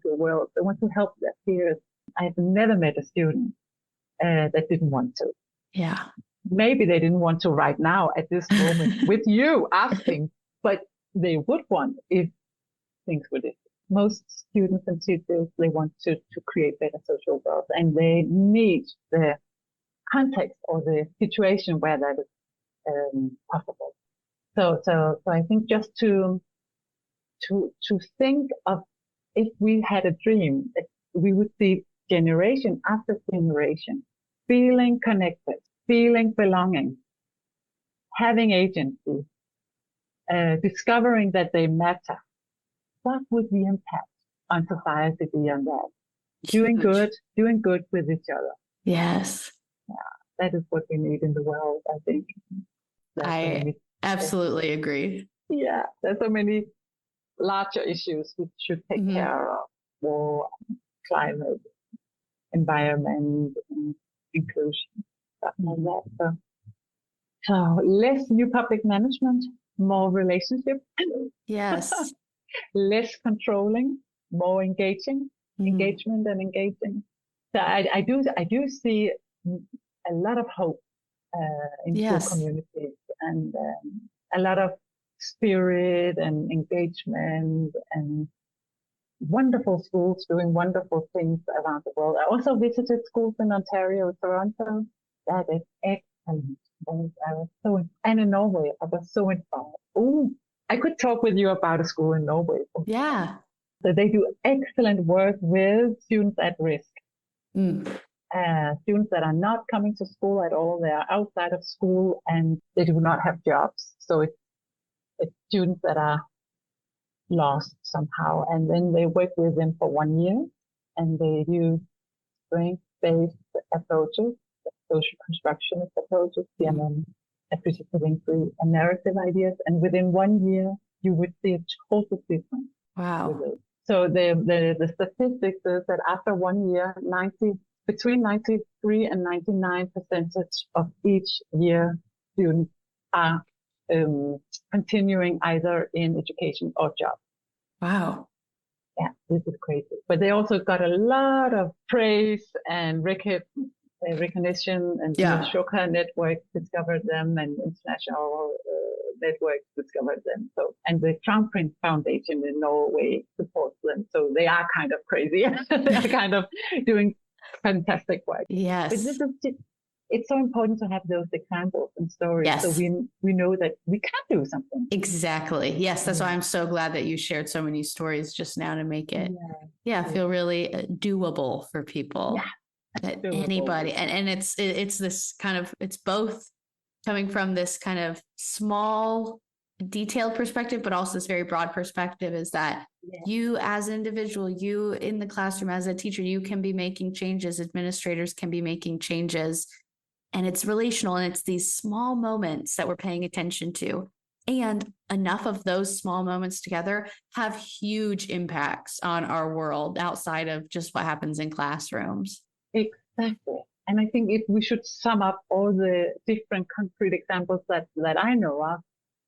worlds. They want to help their peers. I've never met a student that didn't want to. Yeah. Maybe they didn't want to right now at this moment with you asking, but they would want if things were different. Most students and teachers, they want to create better social worlds, and they need the context or the situation where that is possible. So I think just to think of, if we had a dream, we would see generation after generation feeling connected, feeling belonging, having agency, discovering that they matter. What would the impact on society be on that? Doing good with each other. Yes. Yeah, that is what we need in the world, I think. I absolutely agree. Yeah, there's so many larger issues we should take care of: war, climate, environment, inclusion, stuff like that. So less new public management, more relationship. Yes. Less controlling, more engagement and engaging. So I do see a lot of hope in school communities, and a lot of spirit and engagement and wonderful schools doing wonderful things around the world. I also visited schools in Ontario, Toronto. That is excellent. And in Norway, I was so inspired. Oh, I could talk with you about a school in Norway. Yeah. So they do excellent work with students at risk. Students that are not coming to school at all. They are outside of school and they do not have jobs. So it's students that are lost somehow. And then they work with them for 1 year and they use strength-based approaches, social constructionist approaches, CMM, appreciative inquiry, and narrative ideas. And within 1 year, you would see a total difference. Wow. So the statistics is that after 1 year, between 93 and 99% of each year students are continuing either in education or job. Wow. Yeah, this is crazy. But they also got a lot of praise and recognition, and the Shoka network discovered them, and international networks discovered them. So, and the Crown Prince Foundation in Norway supports them. So they are kind of crazy. They are kind of doing fantastic work. Yes. But this is it's so important to have those examples and stories. Yes. So we know that we can do something. Exactly. Yes. That's why I'm so glad that you shared so many stories just now to make it feel really doable for people. Yeah. That anybody, and it's this kind of, it's both coming from this kind of small detailed perspective, but also this very broad perspective is that you as an individual, you in the classroom as a teacher, you can be making changes, administrators can be making changes, and it's relational. And it's these small moments that we're paying attention to. And enough of those small moments together have huge impacts on our world outside of just what happens in classrooms. Exactly. And I think if we should sum up all the different concrete examples that I know of,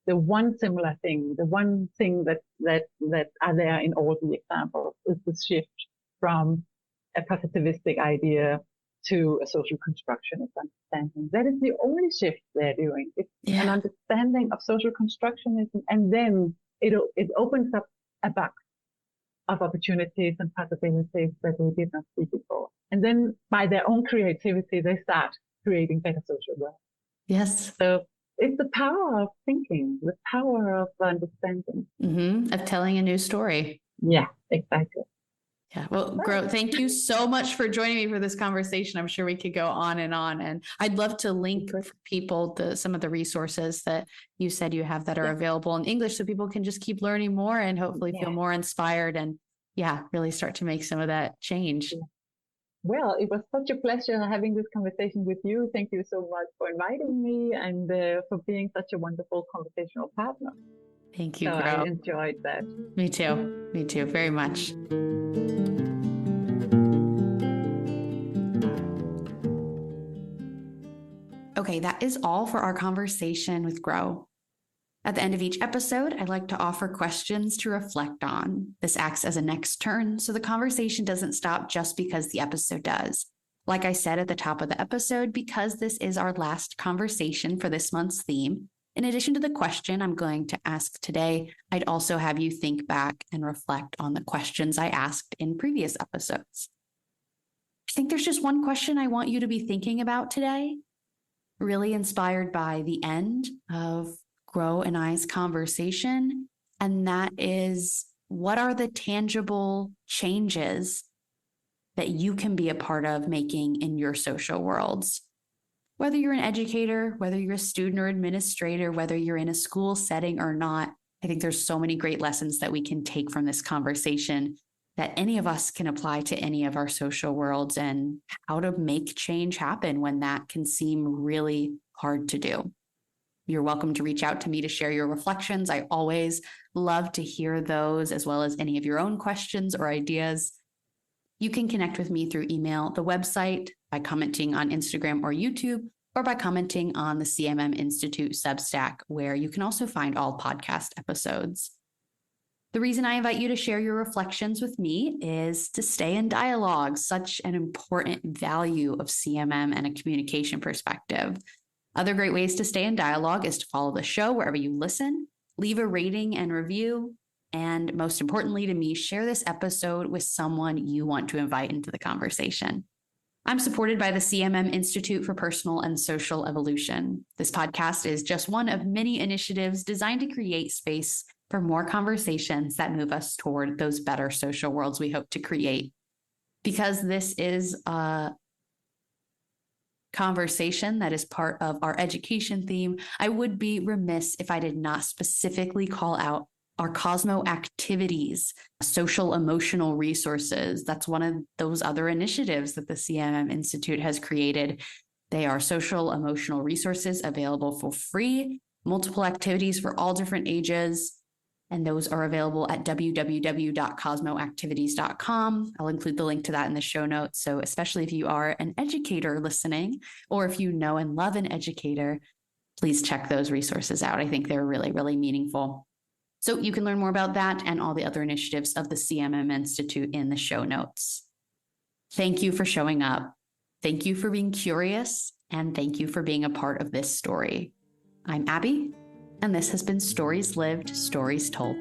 the one similar thing, the one thing that are there in all the examples is the shift from a positivistic idea to a social constructionist understanding. That is the only shift they're doing. It's an understanding of social constructionism, and then it opens up a box of opportunities and possibilities that they did not see before. And then by their own creativity, they start creating better social work. Yes. So it's the power of thinking, the power of understanding. Of telling a new story. Yeah, exactly. Yeah. Well, Gro, thank you so much for joining me for this conversation. I'm sure we could go on. And I'd love to link for people to some of the resources that you said you have that are available in English so people can just keep learning more and hopefully feel more inspired and really start to make some of that change. Yeah. Well, it was such a pleasure having this conversation with you. Thank you so much for inviting me and for being such a wonderful conversational partner. Thank you, Gro. I enjoyed that. Me too. Me too. Very much. Okay, that is all for our conversation with Gro. At the end of each episode, I'd like to offer questions to reflect on. This acts as a next turn, so the conversation doesn't stop just because the episode does. Like I said at the top of the episode, because this is our last conversation for this month's theme, in addition to the question I'm going to ask today, I'd also have you think back and reflect on the questions I asked in previous episodes. I think there's just one question I want you to be thinking about today, really inspired by the end of Gro and I's conversation, and that is, what are the tangible changes that you can be a part of making in your social worlds? Whether you're an educator, whether you're a student or administrator, whether you're in a school setting or not, I think there's so many great lessons that we can take from this conversation that any of us can apply to any of our social worlds and how to make change happen when that can seem really hard to do. You're welcome to reach out to me to share your reflections. I always love to hear those, as well as any of your own questions or ideas. You can connect with me through email, the website, by commenting on Instagram or YouTube, or by commenting on the CMM Institute Substack, where you can also find all podcast episodes. The reason I invite you to share your reflections with me is to stay in dialogue, such an important value of CMM and a communication perspective. Other great ways to stay in dialogue is to follow the show wherever you listen, leave a rating and review. And most importantly to me, share this episode with someone you want to invite into the conversation. I'm supported by the CMM Institute for Personal and Social Evolution. This podcast is just one of many initiatives designed to create space for more conversations that move us toward those better social worlds we hope to create. Because this is a conversation that is part of our education theme, I would be remiss if I did not specifically call out our Cosmo activities, social emotional resources. That's one of those other initiatives that the CMM Institute has created. They are social emotional resources available for free, multiple activities for all different ages. And those are available at www.cosmoactivities.com. I'll include the link to that in the show notes. So especially if you are an educator listening, or if you know and love an educator, please check those resources out. I think they're really, really meaningful. So you can learn more about that and all the other initiatives of the CMM Institute in the show notes. Thank you for showing up. Thank you for being curious. And thank you for being a part of this story. I'm Abbie, and this has been Stories Lived, Stories Told.